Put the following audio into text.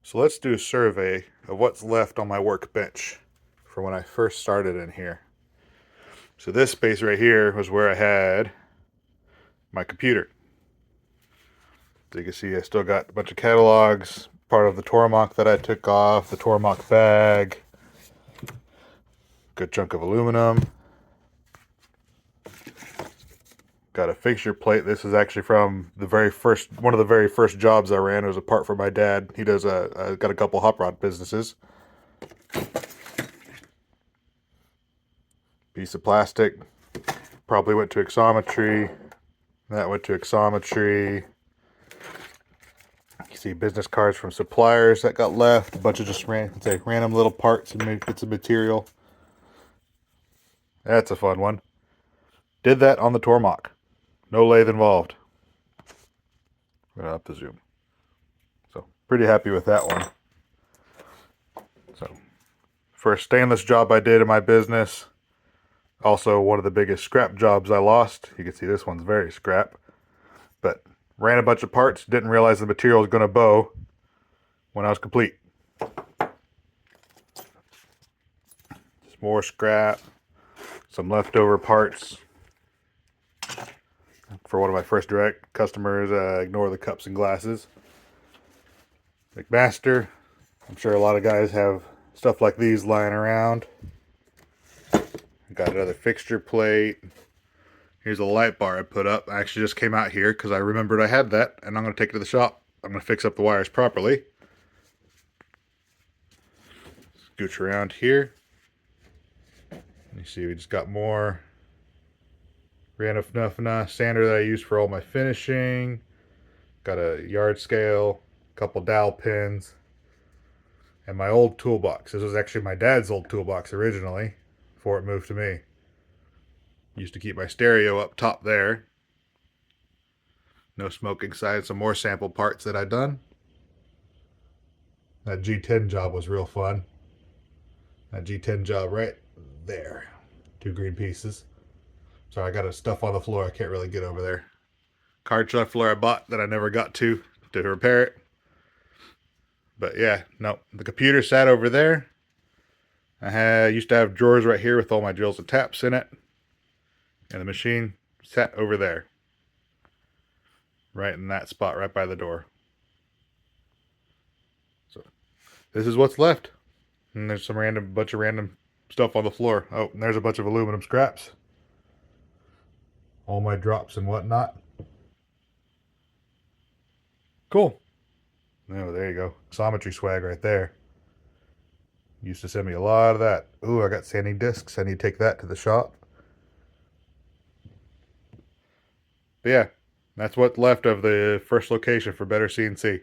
So let's do a survey of what's left on my workbench from when I first started in here. So this space right here was where I had my computer. So you can see I still got a bunch of catalogs, part of the Tormach that I took off, the Tormach bag, good chunk of aluminum. Got a fixture plate. This is actually from one of the very first jobs I ran. It was a part for my dad. He does got a couple hot rod businesses. Piece of plastic. Probably went to axometry. That went to axometry. You see business cards from suppliers that got left. A bunch of just random little parts and bits of material. That's a fun one. Did that on the Tormach. No lathe involved. I'm gonna up the zoom. So pretty happy with that one. So first stainless job I did in my business. Also one of the biggest scrap jobs I lost. You can see this one's very scrap. But ran a bunch of parts, didn't realize the material was going to bow when I was complete. Just more scrap, some leftover parts for one of my first direct customers. Ignore the cups and glasses. McMaster. I'm sure a lot of guys have stuff like these lying around. Got another fixture plate. Here's a light bar I put up. I actually just came out here because I remembered I had that, and I'm going to take it to the shop. I'm going to fix up the wires properly. Scooch around here. You see we just got more Ranafnufna sander that I use for all my finishing. Got a yard scale, a couple dowel pins, and my old toolbox. This was actually my dad's old toolbox originally before it moved to me. Used to keep my stereo up top there. No smoking side. Some more sample parts that I done. That G10 job was real fun. That G10 job right there. 2 green pieces. Sorry, I got stuff on the floor. I can't really get over there. Card shuffler I bought that I never got to repair it. But yeah, no. The computer sat over there. Used to have drawers right here with all my drills and taps in it. And the machine sat over there. Right in that spot, right by the door. So this is what's left. And there's some bunch of random stuff on the floor. Oh, and there's a bunch of aluminum scraps. All my drops and whatnot. Cool. Oh, there you go. Axometry swag right there. Used to send me a lot of that. Ooh, I got sanding discs. I need to take that to the shop. But yeah, that's what's left of the first location for Better CNC.